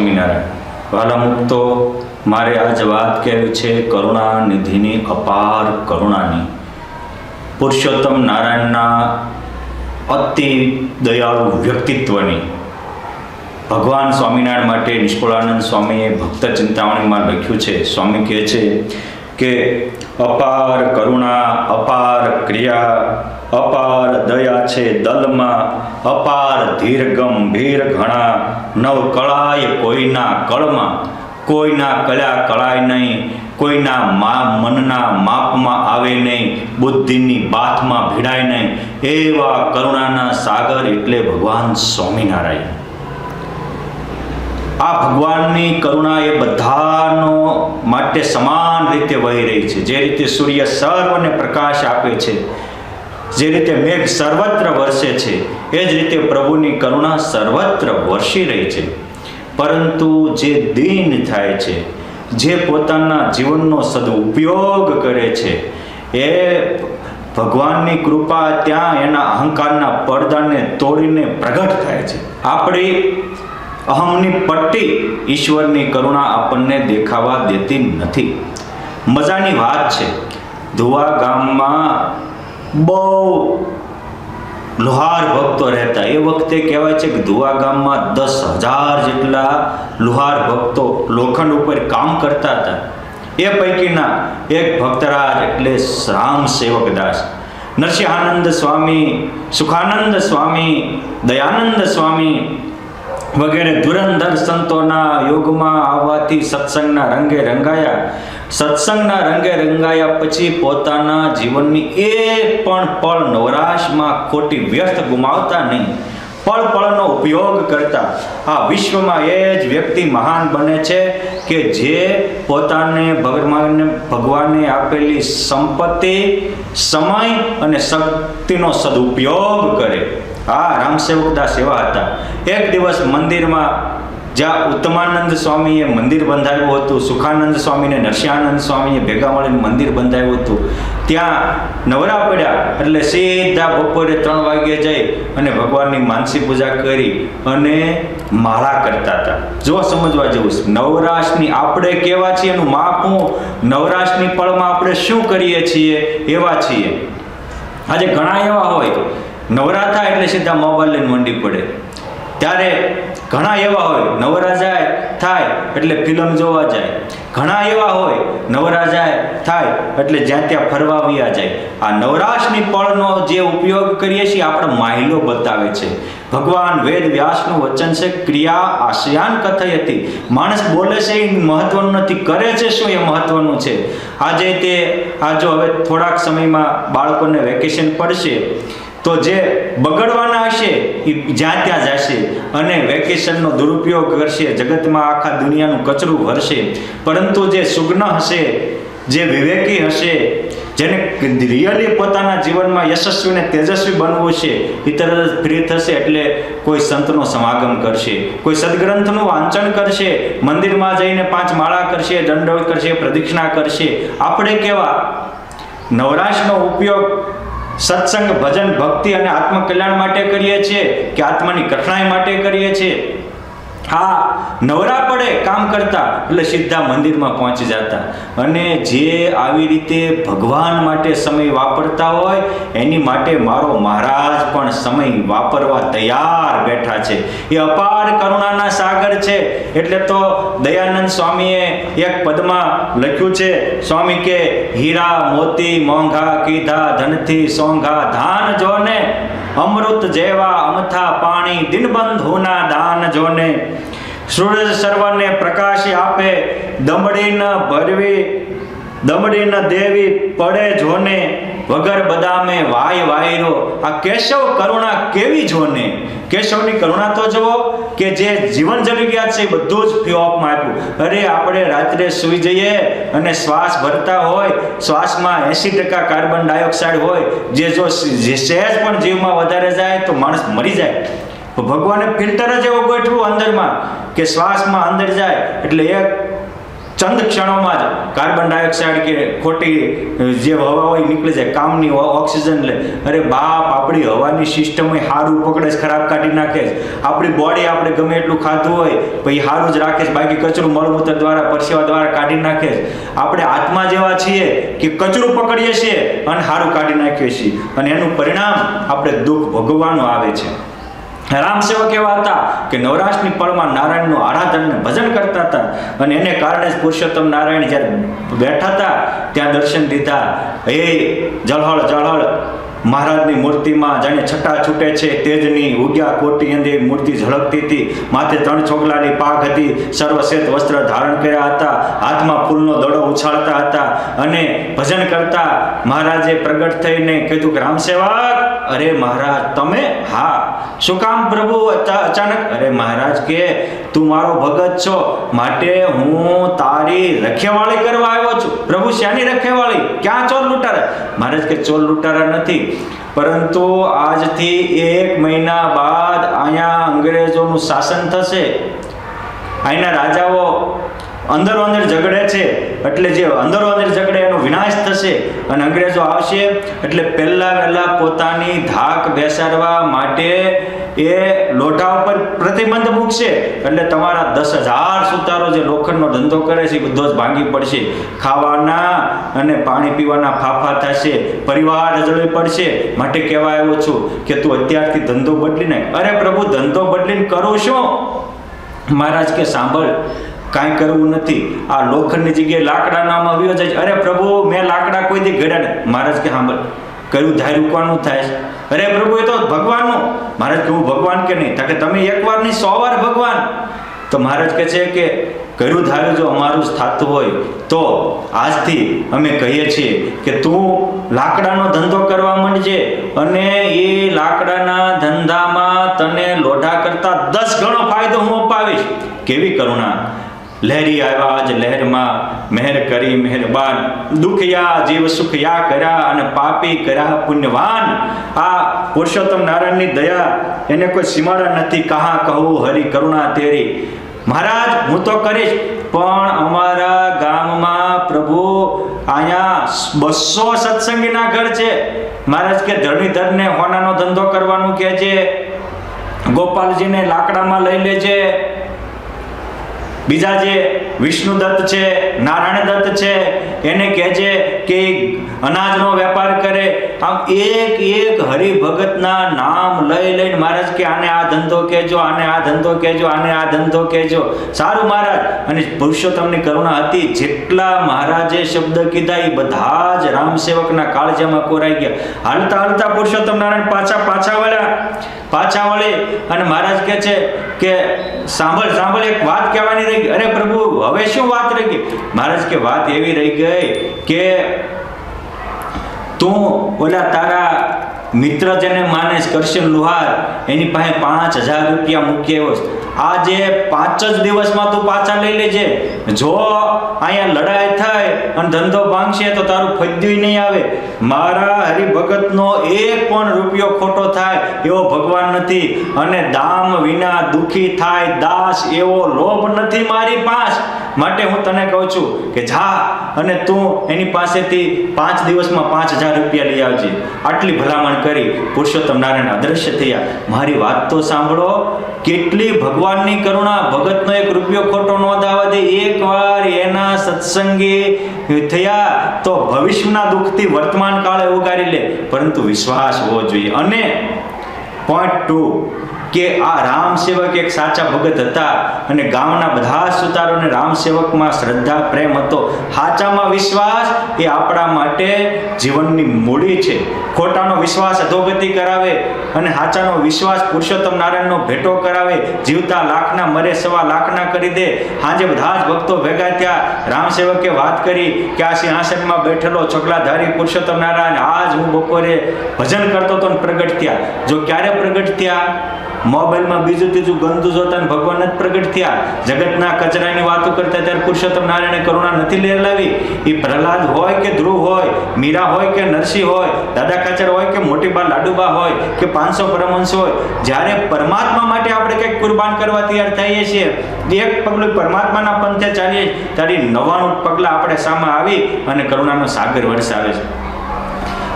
સ્વામિનારાયણ. વાલા મુક્તો, મારે આજ વાત કહેવી છે કરુણા નિધિની, અપાર કરુણાની, પુરુષોત્તમ નારાયણના અતિ દયાળુ વ્યક્તિત્વની. ભગવાન સ્વામિનારાયણ માટે નિષ્કુળાનંદ સ્વામીએ ભક્ત ચિંતામણીમાં લખ્યું છે. સ્વામી કહે છે કે અપાર કરુણા, અપાર ક્રિયા, અપાર દયા છે દલમાં, અપાર ધીર ગંભીર ઘણા, નવ કળાય કોઈના કળમાં, કોઈના કળ્યા કળાય નહીં, કોઈના મનના માપમાં આવે નહીં, બુદ્ધિની બાથમાં ભીડાય નહીં. એવા કરુણાના સાગર એટલે ભગવાન સ્વામિનારાયણ. આ ભગવાનની કરુણા એ બધાનો માટે સમાન રીતે વહી રહી છે. જે રીતે સૂર્ય સર્વને પ્રકાશ આપે છે, જે રીતે મેઘ સર્વત્ર વરસે છે, એ જ રીતે પ્રભુની કરુણા સર્વત્ર વરસી રહી છે. પરંતુ જે દીન થાય છે, જે પોતાના જીવનનો સદુપયોગ કરે છે, એ ભગવાનની કૃપા ત્યાં એના અહંકારના પડદાને તોડીને પ્રગટ થાય છે. આપણી અહમની પટ્ટી ઈશ્વરની કરુણા આપણને દેખાવા દેતી નથી. મજાની વાત છે, ધુવા ગામમાં બહુ લુહાર ભક્તો રહેતા. એ વખતે કહેવાય છે કે ધુવા ગામમાં 10,000 જેટલા લુહાર ભક્તો લોખંડ ઉપર કામ કરતા હતા. એ પૈકીના એક ભક્તરાજ એટલે રામ સેવકદાસ, નરસિંહાનંદ સ્વામી, સુખાનંદ સ્વામી, દયાનંદ સ્વામી વગેરે ધુરંધર સંતોના યોગમાં આવવાથી સત્સંગના રંગે રંગાયા. સત્સંગના રંગે રંગાયા પછી પોતાના જીવનની એક પણ પળ નવરાશમાં ખોટી વ્યર્થ ગુમાવતા નહીં, પળ પળનો ઉપયોગ કરતા. આ વિશ્વમાં એ જ વ્યક્તિ મહાન બને છે કે જે પોતાને ભગવાને આપેલી સંપત્તિ, સમય અને શક્તિનો સદુપયોગ કરે. આ રામસેવકદાસ એવા હતા. એક દિવસ મંદિરમાં જ્યાં ઉત્તમાનંદ સ્વામીએ મંદિર બંધાવ્યું હતું, સુખાનંદ સ્વામીને નરસિંહાનંદ સ્વામીએ ભેગા મળીને મંદિર બંધાવ્યું હતું, ત્યાં નવરા પડ્યા એટલે સીધા બપોરે 3 વાગ્યે જઈ અને ભગવાનની માનસી પૂજા કરી અને માળા કરતા હતા. જો સમજવા જેવું છે, નવરાશની આપણે કેવા છીએ એનું માપ હું, નવરાશની પળમાં આપણે શું કરીએ છીએ એવા છીએ. આજે ઘણા એવા હોય નવરા થાય એટલે સીધા મોબાઈલ લઈને મંડી પડે. ત્યારે ઘણા એવા હોય નવરા થાય એટલે ફિલ્મ જોવા જાય. ઘણા એવા હોય નવરા થાય એટલે જ્યાં ત્યાં ફરવા વ્યા જાય. આ નવરાશની પળનો જે ઉપયોગ કરીએ છીએ આપણે માહિલો બતાવે છે. ભગવાન વેદ વ્યાસનું વચન છે, ક્રિયા આશયાન કથયતિ. માણસ બોલે છે એ મહત્વનું નથી, કરે છે શું એ મહત્વનું છે. આજે જો હવે થોડાક સમયમાં બાળકોને વેકેશન પડશે તો જે બગડવાના હશે એ જ્યાં ત્યાં જશે અને વેકેશનનો દુરુપયોગ કરશે, જગતમાં આખા દુનિયાનું કચરું ભરશે. પરંતુ જે સુગ્ન હશે, જે વિવેકી હશે, જેને રિયલી પોતાના જીવનમાં યશસ્વી અને તેજસ્વી બનવું છે, એ તરત ફ્રી થશે એટલે કોઈ સંતનો સમાગમ કરશે, કોઈ સદગ્રંથનું વાંચન કરશે, મંદિરમાં જઈને 5 માળા કરશે, દંડવત કરશે, પ્રદક્ષિણા કરશે. આપણે કેવા નવરાશનો ઉપયોગ સત્સંગ, ભજન, ભક્તિ અને આત્મકલ્યાણ માટે કરીએ છીએ કે આત્માની કઠણાઈ માટે કરીએ છીએ? હા, નવરા પડે કામ કરતા એટલે સીધા મંદિરમાં પહોંચી જતા. અને જે આવી રીતે ભગવાન માટે સમય વાપરતા હોય એની માટે મારો મહારાજ પણ સમય વાપરવા તૈયાર બેઠા છે. એ અપાર કરુણાના સાગર છે. એટલે તો દયાનંદ સ્વામીએ એક પદમાં લખ્યું છે, સ્વામી કે હીરા મોતી મોંઘા કીધા ધનથી સોંઘા, ધાન જોને અમૃત જેવા અમથા પાણી, દિનબંધુના દાન જોને. સૂરજ સર્વને પ્રકાશ આપે, દમડી ન દેવી પડે જોને, વગર બદામે વાય વાયરો. આ કેશવ કરુણા કેવી જોને. કેશવની કરુણા તો જુઓ કે જે જીવન જરૂરિયાત છે એ બધું જ ફ્રી ઓફમાં આપ્યું. અરે આપણે રાત્રે સૂઈ જઈએ અને શ્વાસ ભરતા હોય, શ્વાસમાં 80% કાર્બન ડાયોક્સાઇડ હોય, જે સહેજ પણ જીવમાં વધારે જાય તો માણસ મરી જાય. ભગવાને ફિલ્ટર જ એવું ગોઠવું અંદરમાં કે શ્વાસમાં અંદર જાય એટલે એક ચંદ ક્ષણોમાં જ કાર્બન ડાયોક્સાઇડ કે ખોટી જે હવા હોય નીકળી જાય, કામની ઓક્સિજન લે. અરે બાપ, આપણી હવાની સિસ્ટમ સારું પકડે છે, ખરાબ કાઢી નાખે છે. આપણી બોડી આપણે ગમે એટલું ખાધું હોય પછી સારું જ રાખે છે, બાકી કચરું મળમૂત્ર દ્વારા પરસેવા દ્વારા કાઢી નાખે છે. આપણે આત્મા જેવા છીએ કે કચરું પકડીએ છીએ અને સારું કાઢી નાખીએ છીએ, અને એનું પરિણામ આપણે દુઃખ ભોગવવાનું આવે છે. રામસેવક એવા હતા કે નવરાશની પળમાં નારાયણનું આરાધન અને ભજન કરતા હતા, અને એને કારણે જ પુરુષોત્તમ નારાયણ જ્યારે બેઠા હતા ત્યાં દર્શન દીધા. હે જળહળ જળહળ મહારાજની મૂર્તિમાં જાણે છટા છૂટે છે તેજની, ઉગ્યા કોટી અંદે મૂર્તિ ઝળકતી હતી. માથે 3 છોગલાની પાઘ હતી, સર્વશ્વેત વસ્ત્ર ધારણ કર્યા હતા, હાથમાં ફૂલનો દડો ઉછાળતા હતા અને ભજન કરતા મહારાજે પ્રગટ થઈને કીધું કે રામસેવક, અરે મહારાજ તમે? હા. શું કામ પ્રભુ અચાનક? અરે મહારાજ કે તું મારો ભગત છો, માટે હું તારી રખેવાળી કરવા આવ્યો છું. પ્રભુ શાની રખેવાળી? ક્યાં ચોર લૂંટારા? મહારાજ કે ચોર લૂંટારા નથી, પરંતુ આજથી 1 મહિના બાદ અહીંયા અંગ્રેજોનું શાસન થશે. અહીંના રાજાઓ અંદરો અંદર ઝઘડે છે, એટલે જે અંદરો અંદર ઝઘડે એનો વિનાશ થશે અને અંગ્રેજો આવશે એટલે વહેલા પોતાની ધાક બેસાડવા માટે એ લોઢા ઉપર પ્રતિબંધ મૂકશે. એટલે તમારા 10,000 સુતારો જે લોખંડનો ધંધો કરે છે એ બધો જ ભાંગી પડશે. ખાવાના અને પાણી પીવાના ફાફા થશે, પરિવાર રજળવી પડશે. માટે કહેવા આવ્યો છું કે તું અત્યારથી ધંધો બદલી નાખ. અરે પ્રભુ, ધંધો બદલીને કરું શું? મહારાજ કે સાંભળ, કાંઈ કરવું નથી, આ લોખંડની જગ્યાએ લાકડાનામાં આવ્યો જાય. અરે પ્રભુ, મેં લાકડા કોઈ દી ઘડ્યા નહીં. મહારાજ કે સાંભળ, કયું ધાર્યું કોનું થાય છે? અરે પ્રભુ, એ તો ભગવાનનું. મહારાજ કે હું ભગવાન કે નહીં? કે તમે એકવાર નહીં 100 વાર ભગવાન. તો મહારાજ કહે છે કે કયું ધાર્યું જો અમારું જ થતું હોય તો આજથી અમે કહીએ છીએ કે તું લાકડાનો ધંધો કરવા માંડજે, અને એ લાકડાના ધંધામાં તને લોઢા કરતા 10 ગણો ફાયદો હું અપાવીશ. કેવી કરુણા! લહેરી આવ્યા આજ લહેરમાં, મહેર કરી મહેરબાન, દુખયા જીવ સુખયા કર્યા અને પાપી કર્યા પુણ્યવાન. આ પુરુષોત્તમ નારાયણની દયા એને કોઈ સીમાડા નથી. કહા કહું હરી કરુણા તેરી. મહારાજ, હું તો કરીશ, પણ અમારા ગામમાં પ્રભુ અહીંયા 200 સત્સંગીના ઘર છે. મહારાજ કે ધરણીધરને હોનાનો ધંધો કરવાનું કહે છે, ગોપાલજીને લાકડામાં લઈ લેજે, બીજા જે વિષ્ણુદત્ત છે, નારાયણ દત્ત છે, એને કહેજે કે અનાજનો વેપાર કરે. આમ એક હરિભગતના નામ લઈ લઈને મહારાજ કે આને આ ધંધો કહેજો, આને આ ધંધો કહેજો, આને આ ધંધો કહેજો. સારું મહારાજ. અને પુરુષોત્તમની કરુણા હતી, જેટલા મહારાજે શબ્દ કીધા એ બધા જ રામસેવકના કાળજામાં કોરાઈ ગયા. હાલતા હાલતા પુરુષોત્તમ નારાયણ પાછા વળે અને મહારાજ કહે છે કે સાંભળ, એક વાત કહેવાની રહી ગઈ. અરે પ્રભુ, હવે શું વાત રહી ગઈ? મહારાજ કે વાત એવી રહી ગઈ કે તું ઓલા તારા મિત્ર જેને માને કરશન લુહાર, એની પાસે 5,000 રૂપિયા મૂકી આવ્યો છે. આજે 5 જ દિવસમાં તું પાછા લઈ લેજે. જો અહીંયા લડાઈ થાય અને ધંધો ભાંગશે તો તારું ફદ્યું નહીં આવે. મારા હરિભગતનો 1 પણ રૂપિયો ખોટો થાય એવો ભગવાન નથી, અને દામ વિના દુખી થાય દાસ એવો લોભ નથી મારી પાસે. માટે હું તને કહું છું કે જા અને તું એની પાસેથી 5 દિવસમાં 5,000 રૂપિયા લઈ આવજે. આટલી ભલામણ કરી પુરુષોત્તમ નારાયણ અદ્રશ્ય થયા. મારી વાત તો સાંભળો, કેટલી ભગવાનની કરુણા! ભગતનો 1 રૂપિયો ખોટો ન દાવા દે. એકવાર એના સત્સંગી થયા તો ભવિષ્યના દુઃખથી વર્તમાન કાળે ઉગારી લે, પરંતુ વિશ્વાસ હોવો જોઈએ. અને પોઈન્ટ 2 કે આ રામસેવક એક સાચા ભગત હતા, અને ગામના બધા સુતારોને રામસેવકમાં શ્રદ્ધા પ્રેમ હતો. સાચામાં વિશ્વાસ એ આપણા માટે જીવનની મૂડી છે. ખોટાનો વિશ્વાસ અધોગતિ કરાવે અને સાચાનો વિશ્વાસ પુરુષોત્તમ નારાયણનો ભેટો કરાવે. જીવતા લાખના મરે 1.25 લાખના કરી દે. સાંજે બધા જ ભક્તો ભેગા થયા. રામસેવકે વાત કરી કે આ સિંહાસનમાં બેઠેલો ચોકલાધારી પુરુષોત્તમ નારાયણ આજ હું બપોરે ભજન કરતો હતો ને પ્રગટ થયા. જો ક્યારે પ્રગટ થયા? મોબાઈલમાં બીજું ત્રીજું ગંદુ જોતા ભગવાન જ પ્રગટ થયા. જગતના કચરાની વાતો કરતા ત્યારે પુરુષોત્તમ નારાયણે કરુણા નથી લાવી. એ પ્રહલાદ હોય કે ધ્રુવ હોય, મીરા હોય કે નરસિંહ હોય, દાદા કાચર હોય કે મોટીબા લાડુબા હોય કે 500 પરમહંસ હોય, જ્યારે પરમાત્મા માટે આપણે કંઈક કુરબાન કરવા તૈયાર થઈએ છીએ, એક પગલું પરમાત્માના પંથે ચાલીએ ત્યારે 99 પગલા આપણે સામે આવી અને કરુણાનો સાગર વરસાવે છે.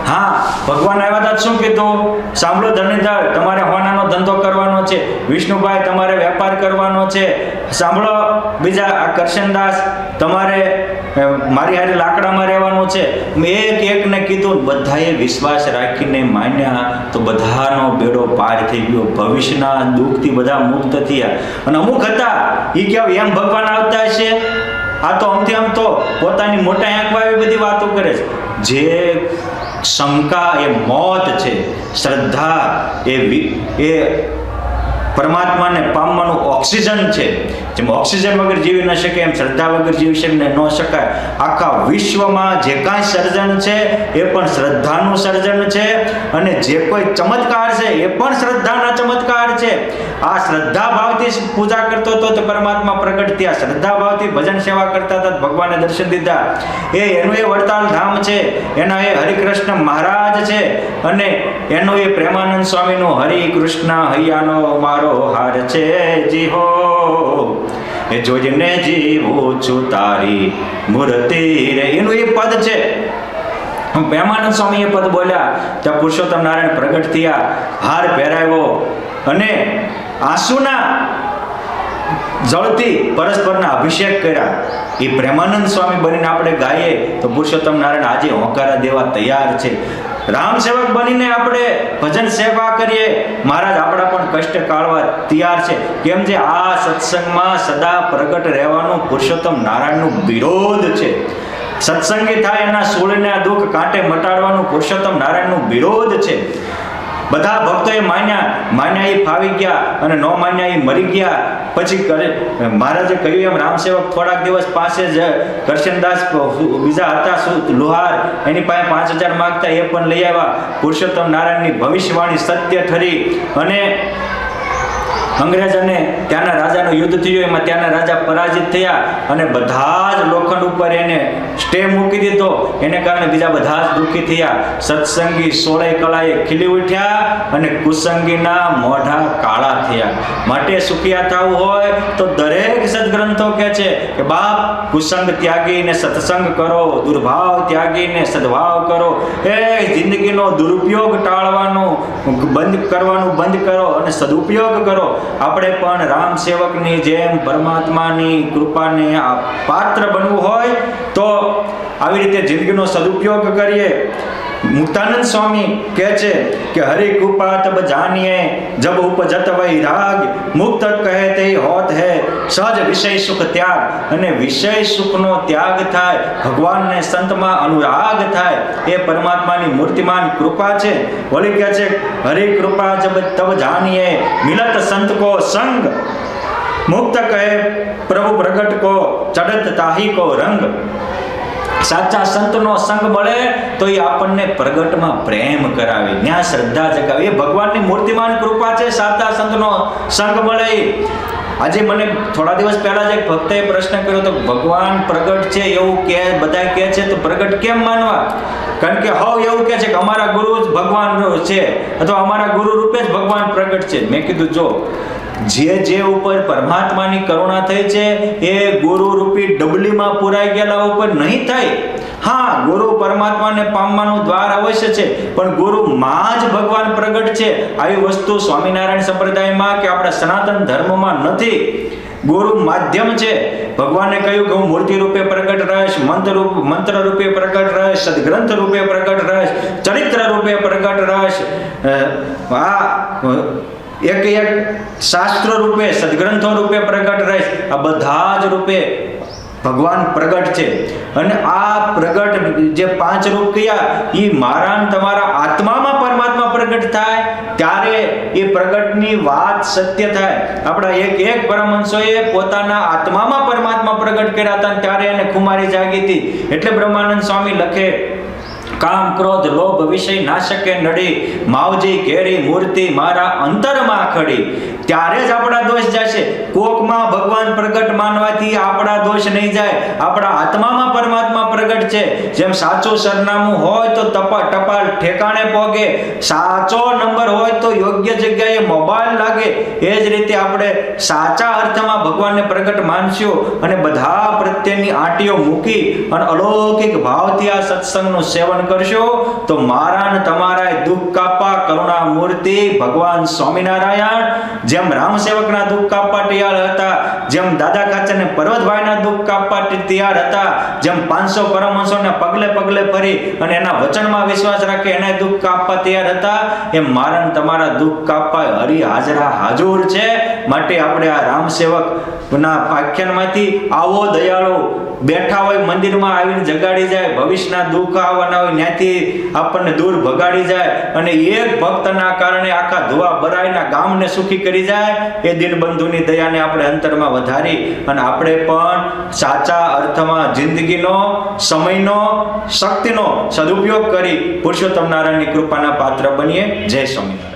હા, ભગવાન આવ્યા હતા શું કીધું? સાંભળો ધણીધર, તમારે હોનાનો ધંધો કરવાનો છે. વિષ્ણુભાઈ, તમારે વેપાર કરવાનો છે. સાંભળો બીજા આ કરશનદાસ, તમારે મારી હારે લાકડામાં રહેવાનું છે. મેં એકને કીધું, બધાએ વિશ્વાસ રાખીને માન્યા તો બધાનો બેડો પાર થઈ ગયો. ભવિષ્યના દુઃખથી બધા મુક્ત થયા. અને અમુક હતા એ કેવું એમ ભગવાન આવતા હશે, આ તો આમથી આમ તો પોતાની મોટા આંખમાં એવી બધી વાતો કરે છે. જે શંકા એ મોત છે, શ્રદ્ધા એ પરમાત્માને પામવાનું ઓક્સિજન છે. જેમ ઓક્સિજન વગર જીવી ન શકે એમ શ્રદ્ધા વગર જીવી ન શકાય. આખા વિશ્વમાં જે કાંઈ સર્જન છે એ પણ શ્રદ્ધાનું સર્જન છે, અને જે કોઈ ચમત્કાર છે એ પણ શ્રદ્ધાના ચમત્કાર છે. આ શ્રદ્ધા ભાવથી પૂજા કરતો હતો તો પરમાત્મા પ્રગટ થયા. શ્રદ્ધા ભાવથી ભજન સેવા કરતા હતા, ભગવાને દર્શન દીધા. એનું એ વડતાલ ધામ છે, એના એ હરિકૃષ્ણ મહારાજ છે, અને એનું એ પ્રેમાનંદ સ્વામીનું હરિ કૃષ્ણ હૈયાનો મારો હાર છે જીવો, એ જોઈને જીવું છું તારી મૂર્તિ રે. એનું એ પદ છે. પ્રેમાનંદ સ્વામી એ પદ બોલ્યા ત્યાં પુરુષોત્તમ નારાયણ પ્રગટ થયા, હાર પહેરાવ્યો અને આંસુના જળથી પરસ્પરના અભિષેક કર્યા. એ પ્રેમાનંદ સ્વામી બનીને આપણે ગાઈએ તો પુરુષોત્તમ નારાયણ આજે હોંકારા દેવા તૈયાર છે. રામ સેવક બનીને આપણે ભજન સેવા કરીએ, મહારાજ આપણા પણ કષ્ટ કાઢવા તૈયાર છે. કેમ છે? આ સત્સંગમાં સદા પ્રગટ રહેવાનું પુરુષોત્તમ નારાયણનું વિરોધ છે. સત્સંગી થાય એના સોળને દુઃખ કાંટે મટાડવાનું પુરુષોત્તમ નારાયણનું વિરોધ છે. બધા ભક્તોએ માન્યા એ ફાવી ગયા, અને ન માન્યા એ મરી ગયા. પછી મહારાજે કહ્યું એમ રામ સેવક થોડાક દિવસ પાસે જ કરશનદાસ બીજા હતા લુહાર, એની પાસે 5000 માંગતા, એ પણ લઈ આવ્યા. પુરુષોત્તમ નારાયણની ભવિષ્યવાણી સત્ય ઠરી, અને અંગ્રેજ અને ત્યાંના રાજાનું યુદ્ધ થયું. એમાં ત્યાંના રાજા પરાજિત થયા, અને બધા જ લોખંડ ઉપર એને સ્ટે મૂકી દીધો. એને કારણે બીજા બધા જ દુઃખી થયા. સત્સંગી 16 કળાએ ખીલી ઉઠ્યા, અને કુસંગીના મોઢા કાળા થયા. માટે સુખિયા થવું હોય તો દરેક સદગ્રંથો કહે છે કે બાપ, કુસંગ ત્યાગીને સત્સંગ કરો, દુર્ભાવ ત્યાગીને સદભાવ કરો. એ જિંદગીનો દુરુપયોગ ટાળવાનું બંધ કરો, અને સદુપયોગ કરો. આપણે પણ રામ સેવકની જેમ પરમાત્માની કૃપાને પાત્ર બનવું હોય તો આવી રીતે જિંદગીનો સદુપયોગ કરીએ. મુક્તાનંદ સ્વામી કહે છે કે હરિ કૃપા તબ જાનિએ જબ ઉપજત વૈરાગ, મુક્ત કહે તે હોત હે સહજ વિષય સુખ ત્યાગ. અને વિષય સુખનો ત્યાગ થાય, ભગવાનને સંતમાં અનુરાગ થાય, એ પરમાત્માની મૂર્તિમાન કૃપા છે. વળી કહે છે હરિ કૃપા જબ તબ જાનિએ મિલત સંત કો સંગ, મુક્ત કહે પ્રભુ પ્રગટ કો ચડત તાહી કો રંગ. સાચા સંતનો સંગ મળે તો એ આપણને પ્રગટમાં પ્રેમ કરાવે, ત્યાં શ્રદ્ધા જગાવે. એ ભગવાનની મૂર્તિમાન કૃપા છે. સાચા સંતનો સંગ મળે. આજે મને થોડા દિવસ પહેલા જ એક ભક્તએ પ્રશ્ન કર્યો તો ભગવાન પ્રગટ છે એવું કે બધા કહે છે, તો પ્રગટ કેમ માનવા? કારણ કે એવું કહે છે કે અમારા ગુરુ જ ભગવાન છે, અથવા અમારા ગુરુ રૂપે જ ભગવાન પ્રગટ છે. મેં કીધું જો જે ઉપર પરમાત્માની કરુણા થઈ છે એ ગુરુ રૂપી ડબલીમાં પુરાઈ ગયેલા ઉપર નહીં થાય. હા, ગુરુ પરમાત્માને પામવાનું દ્વાર અવશ્ય છે, પણ ગુરુ માં જ ભગવાન પ્રગટ છે આવી વસ્તુ સ્વામિનારાયણ સંપ્રદાયમાં કે આપણા સનાતન ધર્મમાં નથી. ગુરુ માધ્યમ છે. ભગવાને કહ્યું કે હું મૂર્તિ રૂપે પ્રગટ રહીશ, મંત્ર રૂપે પ્રગટ રહીશ, સદગ્રંથ રૂપે પ્રગટ રહીશ, ચરિત્ર રૂપે પ્રગટ રહીશ, એક શાસ્ત્ર રૂપે સદગ્રંથો રૂપે પ્રગટ રહીશ. આ બધા જ રૂપે ભગવાન પ્રગટ છે. અને આ પ્રગટ જે 5 રૂપ કયા, એ મારા તમારા આત્મામાં પરમાત્મા પ્રગટ થાય ત્યારે એ પ્રગટની વાત સત્ય થાય. આપણા એક પરમહંસોએ પોતાના આત્મામાં પરમાત્મા પ્રગટ કર્યા હતા, ત્યારે એને ખુમારી જાગી હતી. એટલે બ્રહ્માનંદ સ્વામી લખે કામ ક્રોધ લોભ વિષય નાશકે નડી, માવજી કેરી મૂર્તિ મારા અંતરમાં ખડી. ત્યારે જ આપણા દોષ જશે. કોકમાં ભગવાન પ્રગટ માનવાથી આપણા દોષ નહીં જાય. આપણા આત્મામાં પરમાત્મા પ્રગટ છે. જેમ સાચું સરનામું હોય તો ટપાલ ઠેકાણે પહોંચે, સાચો નંબર હોય તો યોગ્ય જગ્યાએ મોબાઈલ લાગે. એ જ રીતે આપણે સાચા અર્થમાં ભગવાનને પ્રગટ માનશું અને બધા પ્રત્યેની આંટીઓ મૂકી અને અલૌકિક ભાવથી આ સત્સંગનું સેવન કરશો તો મારા ને તમારા દુઃખ કાપવા કરુણા મૂર્તિ ભગવાન સ્વામિનારાયણ જેમ રામ સેવકના દુઃખ કાપવા તૈયાર હતા, જેમ દાદા કાચર ને પર્વતભાઈના દુઃખ કાપવા તૈયાર હતા, જેમ 500 પરમહંસોને પગલે પગલે ફરી અને એના વચનમાં વિશ્વાસ રાખે એના દુઃખ કાપવા તૈયાર હતા, એમ મારા ને તમારા દુઃખ કાપવા હરિ હાજરા હાજર છે. માટે આપણે આ રામ સેવક ના પાખ્યાનમાંથી આવો દયાળુ બેઠા હોય મંદિરમાં આવીને જગાડી જાય, ભવિષ્યના દુઃખ આવવાના હોય ત્યાંથી આપણને દૂર ભગાડી જાય અને એક ભક્તના કારણે આખા ધોવા બરાઈના ગામને સુખી કરી જાય. એ દિનબંધુની દયાને આપણે અંતરમાં વધારી અને આપણે પણ સાચા અર્થમાં જિંદગીનો સમયનો શક્તિનો સદુપયોગ કરી પુરુષોત્તમ નારાયણની કૃપાના પાત્ર બનીએ. જય સ્વામિનારાયણ.